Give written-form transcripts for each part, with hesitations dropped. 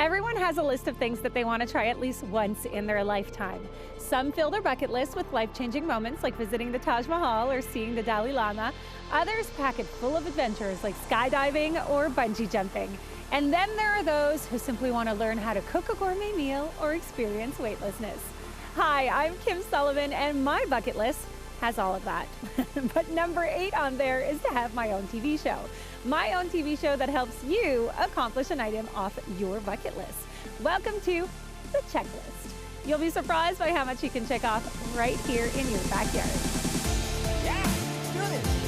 Everyone has a list of things that they want to try at least once in their lifetime. Some fill their bucket list with life-changing moments like visiting the Taj Mahal or seeing the Dalai Lama. Others pack it full of adventures like skydiving or bungee jumping. And then there are those who simply want to learn how to cook a gourmet meal or experience weightlessness. Hi, I'm Kim Sullivan, and my bucket list has all of that. But number 8 on there is to have my own TV show. My own TV show that helps you accomplish an item off your bucket list. Welcome to The Checklist. You'll be surprised by how much you can check off right here in your backyard. Yeah, let's do this.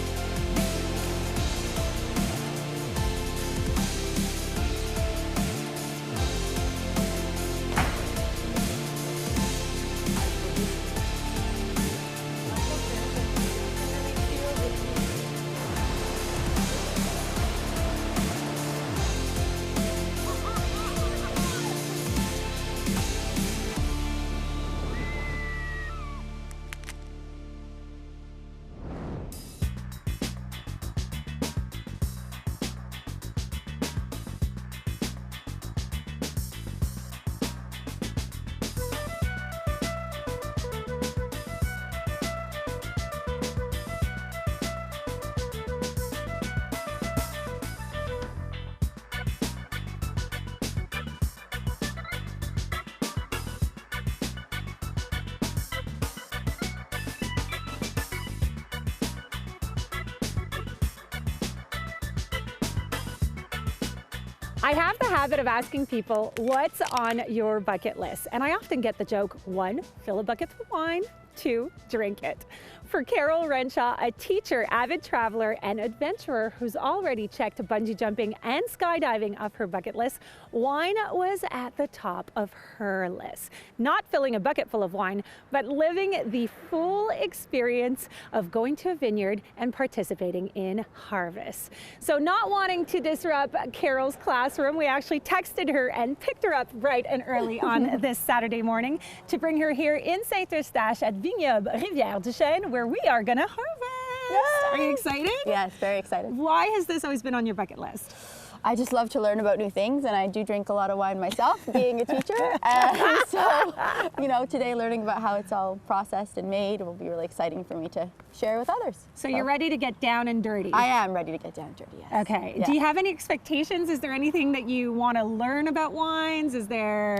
I have the habit of asking people what's on your bucket list, and I often get the joke: 1, fill a bucket with wine, 2, drink it. For Carol Renshaw, a teacher, avid traveler, and adventurer who's already checked bungee jumping and skydiving off her bucket list, wine was at the top of her list. Not filling a bucket full of wine, but living the full experience of going to a vineyard and participating in harvest. So not wanting to disrupt Carol's classroom, we actually texted her and picked her up bright and early on this Saturday morning to bring her here in St-Eustache at Vignoble, Rivière du Chêne, where we are gonna harvest. Yay! Are you excited? Yes, very excited. Why has this always been on your bucket list? I just love to learn about new things, and I do drink a lot of wine myself, being a teacher. And so, you know, today learning about how it's all processed and made will be really exciting for me to share with others. So you're ready to get down and dirty? I am ready to get down and dirty, yes. Okay. Yeah. Do you have any expectations? Is there anything that you want to learn about wines? Is there...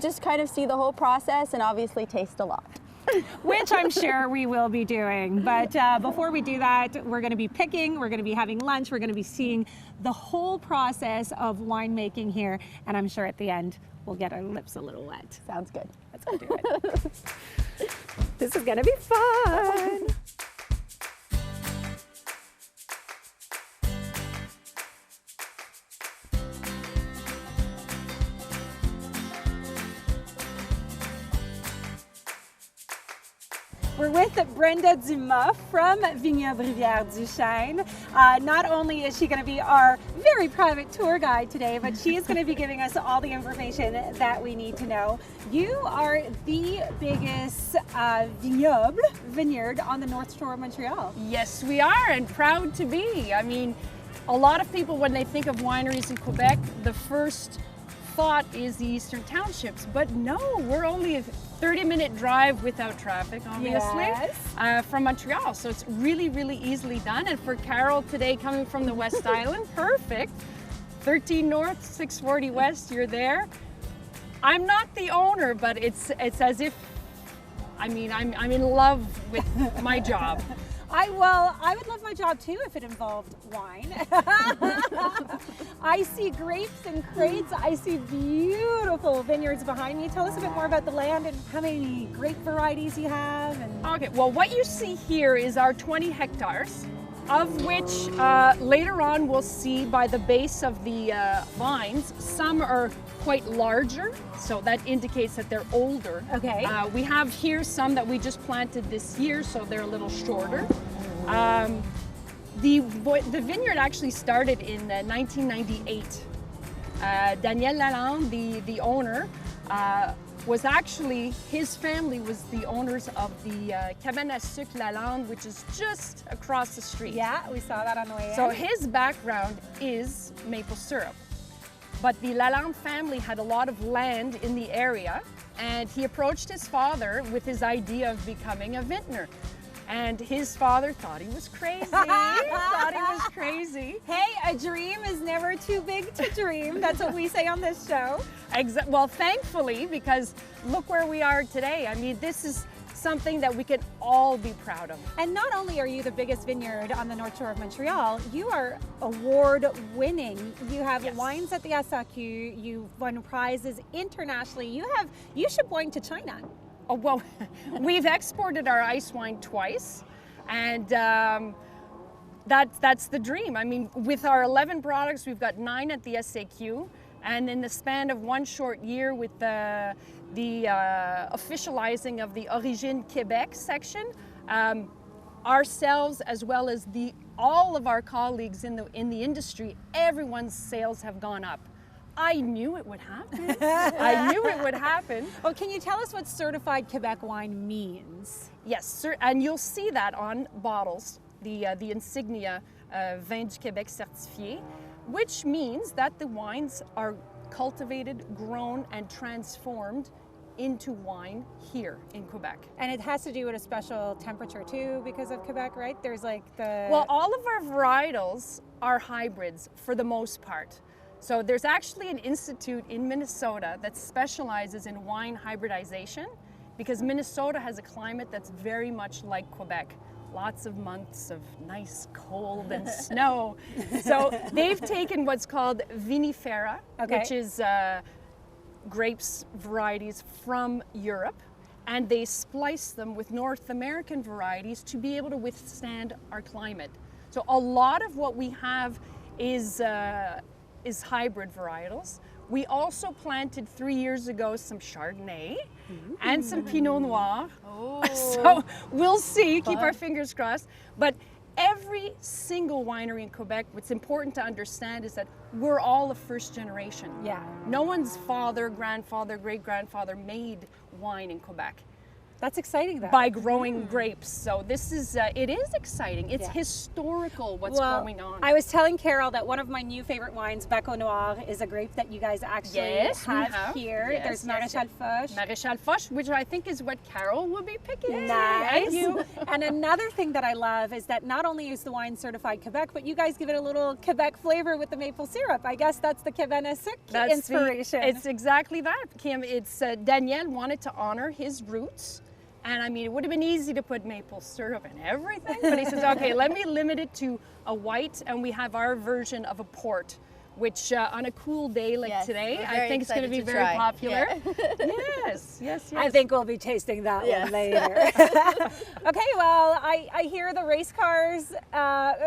Just kind of see the whole process and obviously taste a lot. Which I'm sure we will be doing. But before we do that, we're going to be picking, we're going to be having lunch, we're going to be seeing the whole process of winemaking here. And I'm sure at the end, we'll get our lips a little wet. Sounds good. Let's go do it. This is going to be fun. We're with Brenda Dumas from Vignoble Rivière du Chêne. Not only is she going to be our very private tour guide today, but she is going to be giving us all the information that we need to know. You are the biggest vineyard on the North Shore of Montreal. Yes, we are, and proud to be. I mean, a lot of people, when they think of wineries in Quebec, the first thought is the Eastern Townships, but no, we're only a 30-minute drive without traffic, obviously, yes. From Montreal. So it's really, really easily done. And for Carol today, coming from the West Island, perfect. 13 North, 640 West, you're there. I'm not the owner, but it's as if, I mean, I'm in love with my job. I would love my job too if it involved wine. I see grapes and crates. I see beautiful vineyards behind me. Tell us a bit more about the land and how many grape varieties you have. Okay, well, what you see here is our 20 hectares, of which later on we'll see by the base of the vines, some are quite larger, so that indicates that they're older. Okay. We have here some that we just planted this year, so they're a little shorter. The vineyard actually started in 1998. Daniel Lalande, the owner, was actually, his family was the owners of the Cabane à Sucre Lalande, which is just across the street. Yeah, we saw that on the way in. So his background is maple syrup. but the Lalande family had a lot of land in the area, and he approached his father with his idea of becoming a vintner. And his father thought he was crazy. Hey, a dream is never too big to dream. That's what we say on this show. Well, thankfully, because look where we are today. I mean, this is something that we can all be proud of. And not only are you the biggest vineyard on the North Shore of Montreal, you are award-winning. You have Yes. wines at the SAQ, you've won prizes internationally. You ship wine to China. Oh, well, we've exported our ice wine twice, and that's the dream. I mean, with our 11 products, we've got 9 at the SAQ, and in the span of one short year with the officializing of the Origine Québec section, ourselves as well as all of our colleagues in the industry, everyone's sales have gone up. I knew it would happen. I knew it would happen. Well, can you tell us what certified Quebec wine means? Yes, sir, and you'll see that on bottles, the insignia Vin du Québec certifié, which means that the wines are cultivated, grown, and transformed into wine here in Quebec. And it has to do with a special temperature too because of Quebec, right? There's like the... Well, all of our varietals are hybrids for the most part. So there's actually an institute in Minnesota that specializes in wine hybridization because Minnesota has a climate that's very much like Quebec. Lots of months of nice cold and snow. So they've taken what's called vinifera, which is grapes varieties from Europe, and they splice them with North American varieties to be able to withstand our climate. So a lot of what we have is hybrid varietals. We also planted 3 years ago some Chardonnay and some Pinot Noir. So we'll see, keep our fingers crossed. But every single winery in Quebec, what's important to understand is that we're all a first generation. Yeah. No one's father, grandfather, great-grandfather made wine in Quebec. That's exciting though. By growing grapes. So this is, it is exciting. It's historical what's going on. I was telling Carol that one of my new favorite wines, Bec au Noir, is a grape that you guys actually have here. Yes, There's Maréchal Foch. Maréchal Foch, which I think is what Carol will be picking. Nice. You. And another thing that I love is that not only is the wine certified Quebec, but you guys give it a little Quebec flavor with the maple syrup. I guess that's the Cabana Sucre inspiration. It's exactly that, Kim. It's Daniel wanted to honor his roots. And I mean, it would have been easy to put maple syrup in everything, but he says, okay, let me limit it to a white, and we have our version of a port, which on a cool day like today, I think it's going to be very popular. Yeah. Yes. I think we'll be tasting that one later. Okay, well, I hear the race cars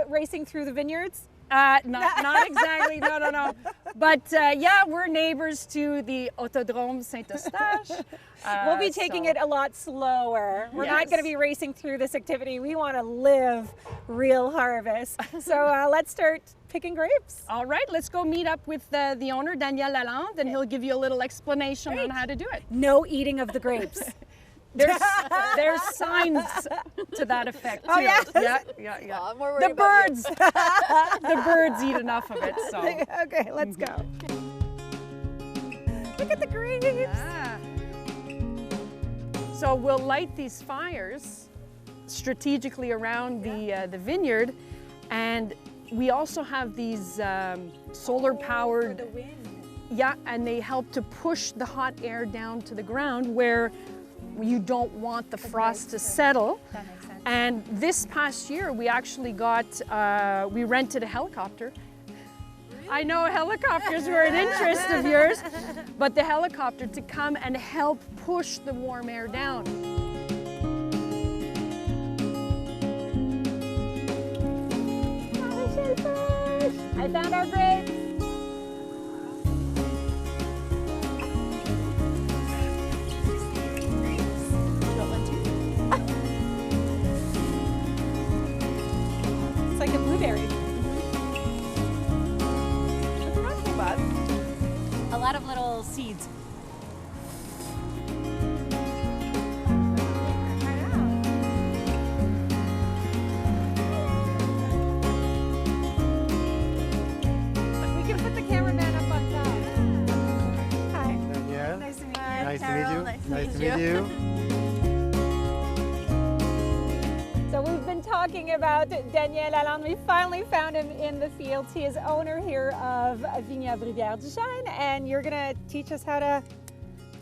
racing through the vineyards. Not exactly, no. But yeah, we're neighbors to the Autodrome St-Eustache. We'll be taking it a lot slower. We're not going to be racing through this activity. We want to live real harvest. So let's start picking grapes. All right, let's go meet up with the owner, Daniel Lalande, and he'll give you a little explanation on how to do it. No eating of the grapes. There's signs to that effect too. Oh, yes? Yeah. I'm more worried The about birds, the birds eat enough of it. So Okay, let's go. Look at the grapes. So we'll light these fires strategically around the vineyard, and we also have these solar-powered. For the wind. Yeah, and they help to push the hot air down to the ground where you don't want the frost to settle. That makes sense. And this past year, we actually we rented a helicopter. I know helicopters were an interest of yours, but the helicopter to come and help push the warm air down. I found our grapes. It's like a blueberry. It's not too bad. A lot of little seeds. We can put the cameraman up on top. Nice to meet you. Nice to meet you. So we've been talking about Daniel Lalande. We finally found him in the fields. He is owner here of Vignoble Rivière du Chêne, and you're gonna teach us how to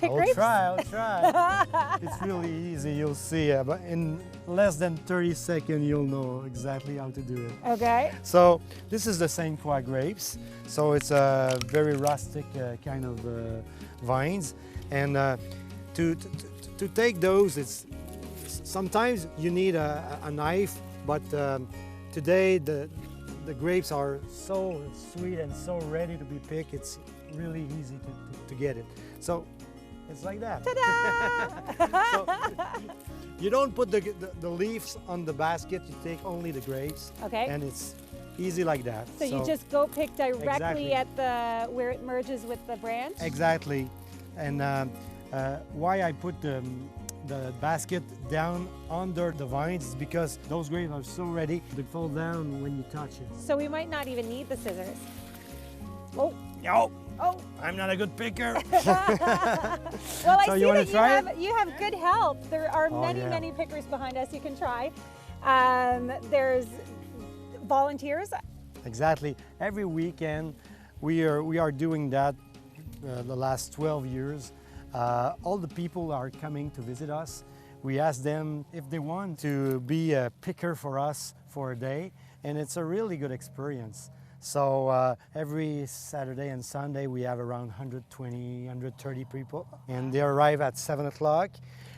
pick grapes? I'll try. It's really easy, you'll see. But in less than 30 seconds, you'll know exactly how to do it. Okay. So this is the St. Croix grapes. So it's a very rustic kind of vines. And to take those, it's sometimes you need a knife, but today the grapes are so sweet and so ready to be picked. It's really easy to get it. So it's like that. Ta-da! So, you don't put the leaves on the basket, you take only the grapes. Okay. And it's easy like that. So you just go pick directly Exactly. at where it merges with the branch? Exactly. And why I put the basket down under the vines is because those grapes are so ready to fall down when you touch it. So we might not even need the scissors. Oh, No, oh. I'm not a good picker. Well, I So see you wanna that try it? you have good help. There are Oh, many, yeah. many pickers behind us. You can try. There's volunteers. Exactly. Every weekend we are doing that the last 12 years. All the people are coming to visit us. We ask them if they want to be a picker for us for a day, and it's a really good experience. So every Saturday and Sunday we have around 120, 130 people, and they arrive at 7 o'clock,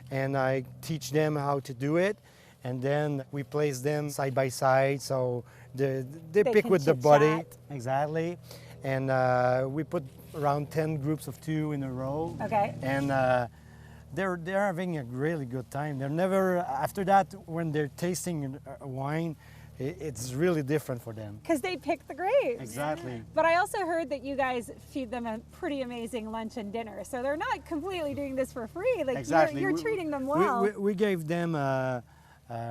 and I teach them how to do it, and then we place them side by side, so they pick can with the body. chit-chat. Exactly, and we put around 10 groups of 2 in a row. Okay. And they're having a really good time. They're never, after that, when they're tasting a wine, it's really different for them. Because they pick the grapes. Exactly. But I also heard that you guys feed them a pretty amazing lunch and dinner. So they're not completely doing this for free. Like Exactly. you're We- treating them well. We gave them a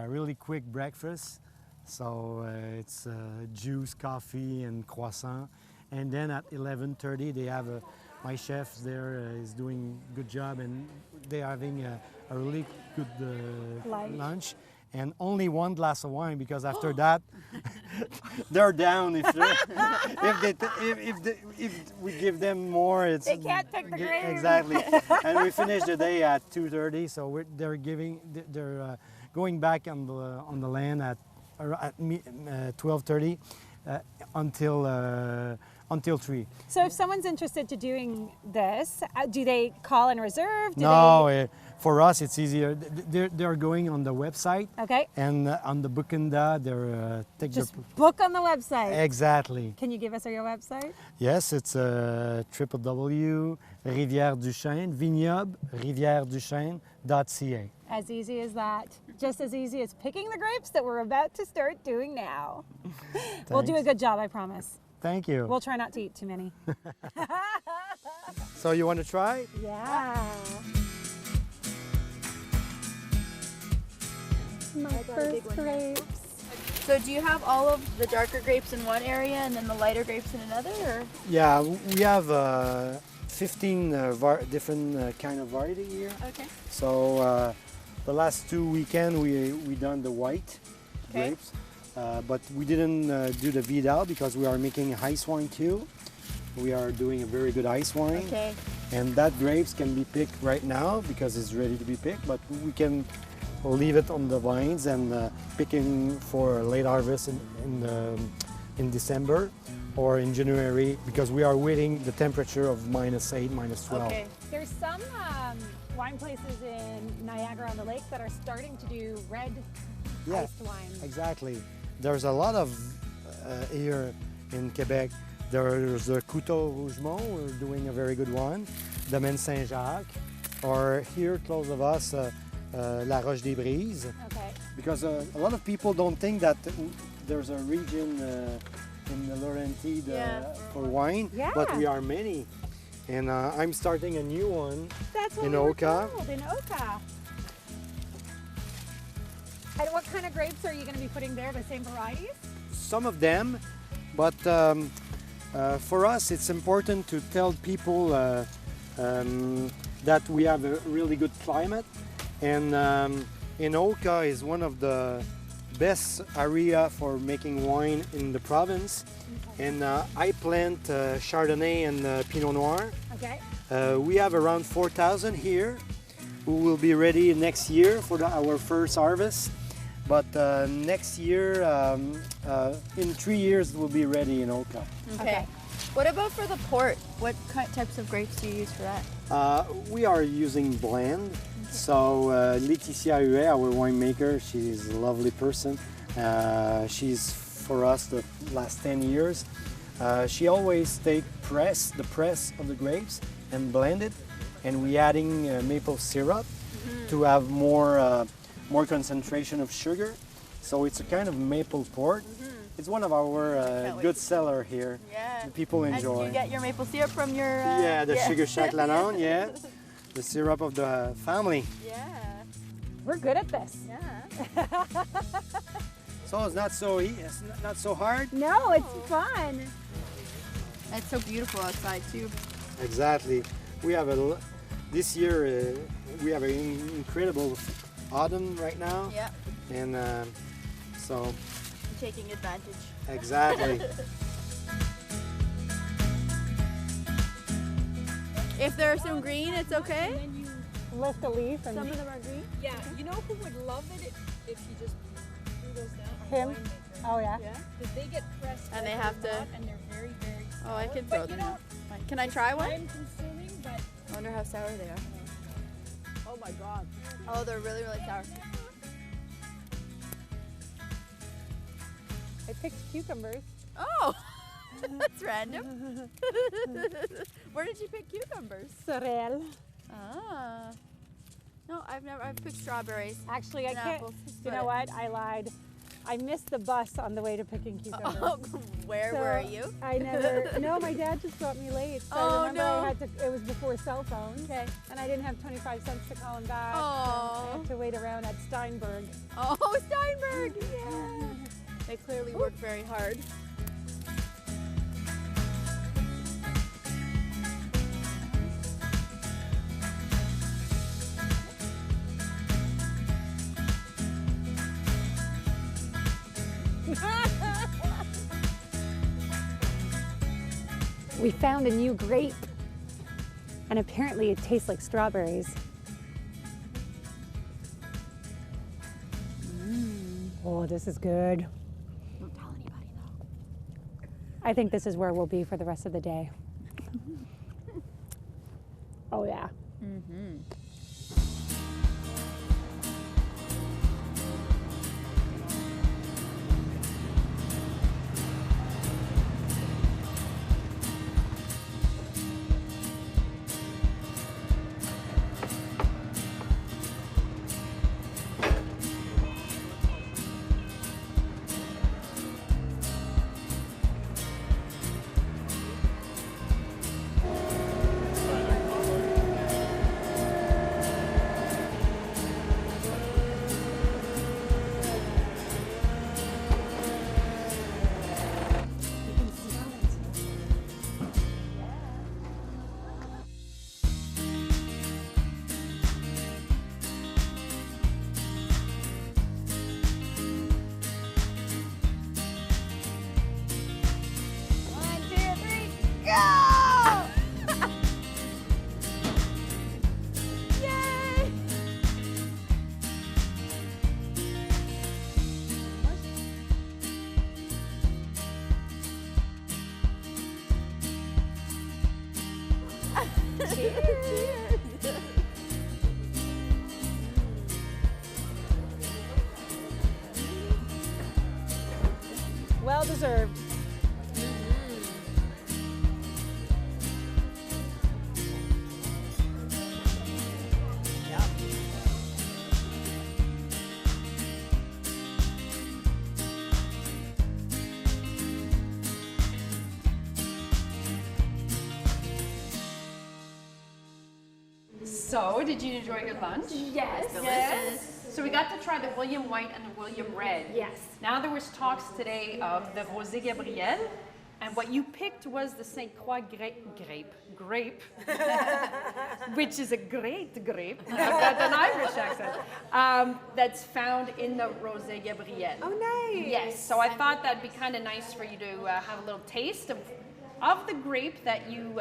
really quick breakfast. So it's juice, coffee, and croissant. And then at 11:30, they have my chef there is doing a good job, and they're having a really good lunch. And only one glass of wine, because after that, they're down. If we give them more, it's They can't pick the grapes. Exactly. And we finish the day at 2:30, so they're going back on the land at 12:30 until 3. So if someone's interested to doing this, do they call and reserve? Do No, for us it's easier. They're going on the website. Okay. And on the Bookenda, they're take Just book on the website. Exactly. Can you give us your website? Yes, it's www. Rivière du Chêne, Vignoble, rivièreduchêne.ca. As easy as that. Just as easy as picking the grapes that we're about to start doing now. We'll do a good job, I promise. Thank you. We'll try not to eat too many. So you want to try? Yeah. My first grapes. So do you have all of the darker grapes in one area and then the lighter grapes in another, or? Yeah, we have 15 different kind of variety here. Okay. So the last 2 weekends we done the white Okay. grapes, but we didn't do the Vidal because we are making ice wine too. We are doing a very good ice wine. Okay. And that grapes can be picked right now because it's ready to be picked, but we can leave it on the vines and picking for late harvest in December or in January, because we are waiting the temperature of -8, -12. Okay. There's some wine places in Niagara-on-the-Lake that are starting to do red Yeah, iced wine. exactly. There's a lot of here in Quebec. There's the Couteau Rougemont, we're doing a very good one. Domaine Saint-Jacques, or here close of us, La Roche des Brises. Okay. Because a lot of people don't think that there's a region in the Laurentide for wine, Yeah. but we are many. And I'm starting a new one. That's what In we were Oka. told, in Oka. And what kind of grapes are you going to be putting there? The same varieties? Some of them, but for us it's important to tell people that we have a really good climate, and in Oka is one of the best area for making wine in the province. And I plant Chardonnay and Pinot Noir. Okay. We have around 4,000 here who will be ready next year for our first harvest. But next year, in 3 years, it will be ready in Oka. Okay. What about for the port? What types of grapes do you use for that? We are using blend. So Laetitia Huet, our winemaker, she's a lovely person. She's for us the last 10 years. She always take the press of the grapes and blend it, and we adding maple syrup to have more concentration of sugar. So it's a kind of maple port. It's one of our good seller here. Yeah. The people enjoy. And you get your maple syrup from your... yeah, the Sugar Shack Lalande, yeah. The syrup of the family. Yeah. We're good at this. Yeah. So it's not so hard. No, it's fun. It's so beautiful outside too. Exactly. We have this year we have an incredible autumn right now. Yeah. And so Taking advantage. exactly. If there's some green, it's okay. And then you lift a leaf and Some of them are green. Yeah, you know who would love it if you just threw those down? A Him? winemaker. oh yeah. Yeah. Because they get pressed And they like have a to- lot, and they're very, very Oh, I sour. can throw But, them you know, out. Fine. Can I try one? time consuming, but I wonder how sour they are. Oh my god. Oh, they're really, really sour. I picked cucumbers. Oh, that's random. Where did you pick cucumbers? Sorel. Ah. No, I've picked strawberries. Actually, I And can't. apples, You know what? I lied. I missed the bus on the way to picking cucumbers. Oh, where So, were you? I never. No, my dad just got me late. So Oh, I remember no. I had to. It was before cell phones. Okay. And I didn't have 25 cents to call him back. and I Oh. had to wait around at Steinberg. Oh, Steinberg. Yeah. They clearly work very hard. We found a new grape, and apparently it tastes like strawberries. Oh, this is good. Don't tell anybody though. I think this is where we'll be for the rest of the day. Oh yeah. Well deserved. So, did you enjoy your lunch? Yes. Delicious. So we got to try the William White and the William Red. Yes. Now there was talks today of the Rosé Gabriel And what you picked was the St. Croix grape, which is a great grape. I've got an Irish accent. That's found in the Rosé Gabriel. Oh, nice. Yes, so I thought that'd be kind of nice for you to have a little taste of the grape that you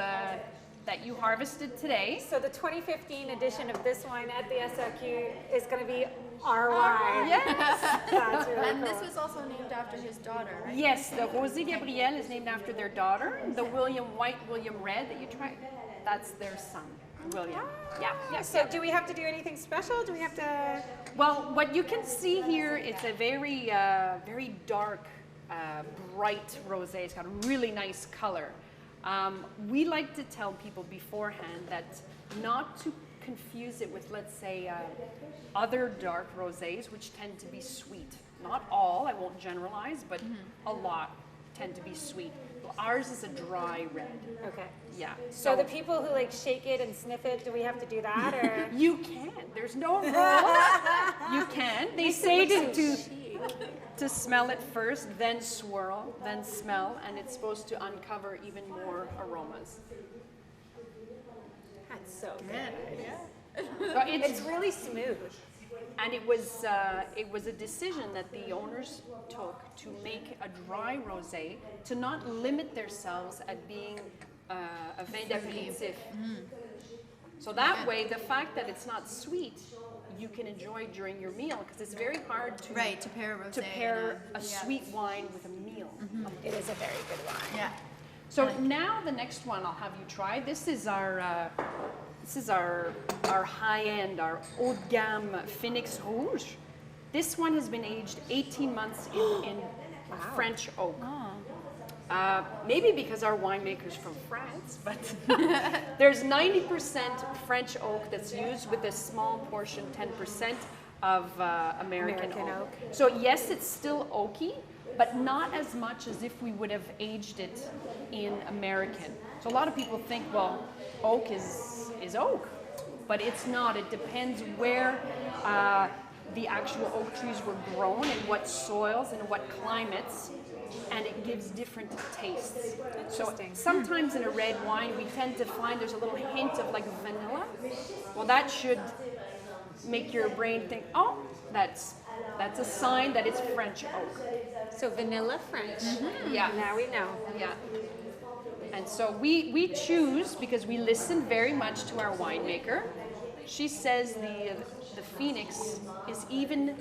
harvested today. So the 2015 edition of this wine at the SLQ is going to be our wine. Yes. That's really And cool. this was also named after his daughter, right? Yes, the Rosé Gabriel is named after their daughter. The William White, William Red that you tried, that's their son, William. Yeah. So do we have to do anything special? Do we have to? Well, what you can see here, it's a very, very dark, bright rosé. It's got a really nice color. We like to tell people beforehand that not to confuse it with, let's say, other dark rosés, which tend to be sweet. Not all, I won't generalize, but a lot tend to be sweet. Well, ours is a dry red. Okay. Yeah. So the people who like shake it and sniff it, do we have to do that or? You can. There's no rule. You can. They say to smell it first, then swirl, then smell, and it's supposed to uncover even more aromas. That's so good. So It's really smooth. And it was a decision that the owners took to make a dry rosé, to not limit themselves at being a vin d'apéritif. So that way, the fact that it's not sweet, you can enjoy during your meal, because it's very hard to pair a rosé. to pair a sweet wine with a meal. It is a very good wine. Yeah. So now the next one I'll have you try. This is our high-end, our haut de gamme Phoenix Rouge. This one has been aged 18 months in French oak. Maybe because our winemaker's from France, but there's 90% French oak that's used with a small portion, 10% of American oak. So yes, it's still oaky, but not as much as if we would have aged it in American. So a lot of people think, well, oak is oak, but it's not. It depends where the actual oak trees were grown and what soils and what climates, and it gives different tastes. So sometimes in a red wine, we tend to find there's a little hint of like vanilla. Well, that should make your brain think, oh, that's a sign that it's French oak. So vanilla French. Yeah. Now we know. Yeah. And so we choose, because we listen very much to our winemaker. She says the Phoenix is even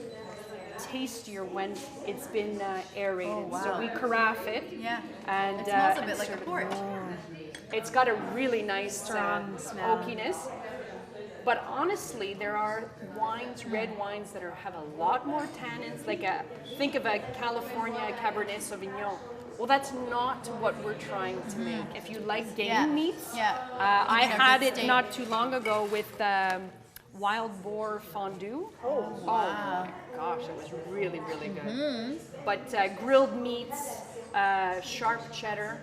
tastier when it's been aerated. Oh, wow. So we carafe it. Yeah. And It smells a and bit like a serve it. port. It's got a really nice Strong smell. oakiness. But honestly, there are wines, red wines, that have a lot more tannins. Like think of a California Cabernet Sauvignon. Well, that's not what we're trying to make. If you like game meats, I had it not too long ago with wild boar fondue. Oh my gosh, it was really, really good. But grilled meats, sharp cheddar,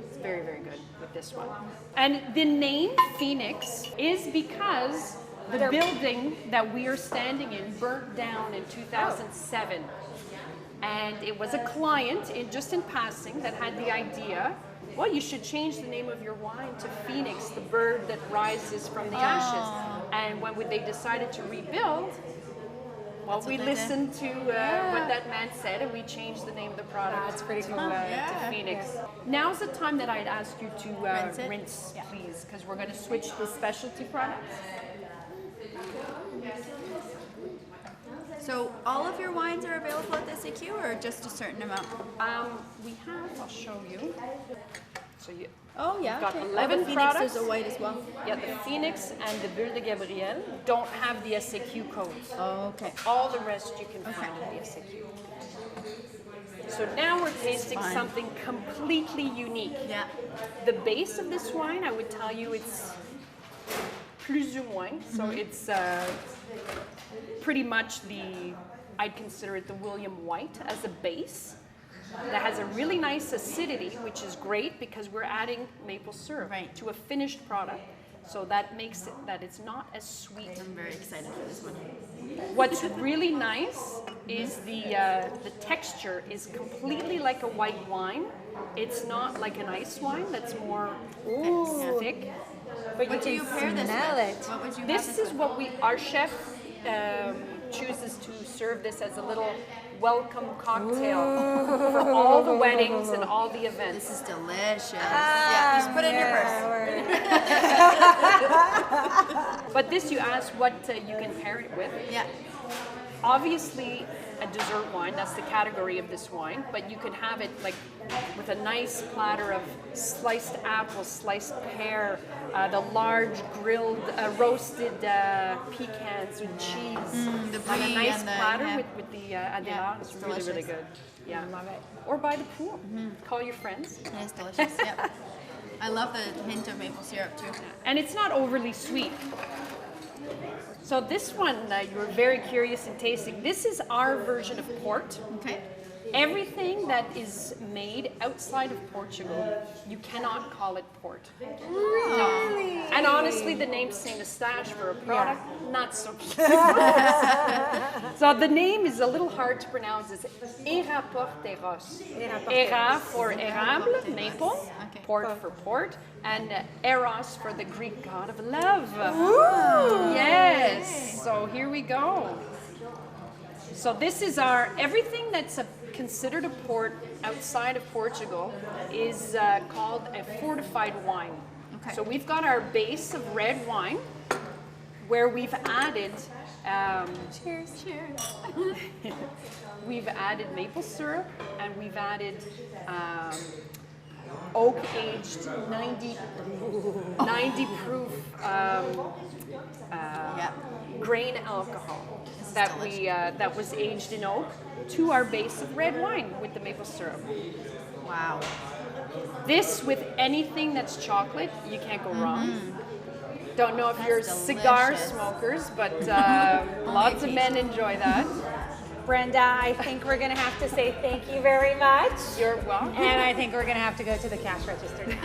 it's very, very good with this one. And the name Phoenix is because the building that we are standing in burnt down in 2007. And it was a client, just in passing, that had the idea, well, you should change the name of your wine to Phoenix, the bird that rises from the ashes. And when they decided to rebuild, well, we listened to what that man said, and we changed the name of the product to Phoenix. Now's the time that I'd ask you to rinse, please, because we're going to switch to specialty products. So all of your wines are available at the SAQ, or just a certain amount? We have, I'll show you. So you Got got 11 Phoenix, products. there's a white as well. Yeah, the Phoenix and the Bulle de Gabriel don't have the SAQ codes. Oh, okay. All the rest you can find in the SAQ. So now we're tasting something completely unique. Yeah. The base of this wine, I would tell you, it's plus ou moins. So it's pretty much I'd consider it the William White as a base. That has a really nice acidity, which is great because we're adding maple syrup to a finished product. So that makes it that it's not as sweet. I'm very excited for this one. What's really nice is the texture is completely like a white wine, It's not like an ice wine that's more thick. But What do you pair this with? What would you This have is what our chef chooses to serve this as a little welcome cocktail for all the weddings and all the events. This is delicious. Yeah, just put it in your purse. But this, you asked what you can pair it with. Yeah. Obviously, a dessert wine, that's the category of this wine, but you could have it like with a nice platter of sliced apple, sliced pear, the large grilled, roasted pecans with cheese. The On a brie nice and the, platter yeah. with the adela. It's really, really delicious. good. Yeah. I love it. Or by the pool. Call your friends. It is delicious. Yep. I love the hint of maple syrup too. And it's not overly sweet. So this one, you were very curious in tasting. This is our version of port. Okay. Everything that is made outside of Portugal, you cannot call it port. Really? No. And honestly, the name St-Eustache for a product, not so cute. So the name is a little hard to pronounce. It's Era Porteros. Era for érable, maple. Okay. Port for port. And Eros for the Greek god of love. Ooh. Yes. So here we go. So this is everything that's considered a port outside of Portugal is called a fortified wine. Okay. So we've got our base of red wine where we've added Cheers. Cheers. we've added maple syrup and we've added oak aged 90 proof grain alcohol that was aged in oak to our base of red wine with the maple syrup. Wow. This with anything that's chocolate, you can't go wrong. Don't know if you're That's cigar delicious. smokers, but lots of men enjoy that. Brenda, I think we're going to have to say thank you very much. You're welcome. And I think we're going to have to go to the cash register now.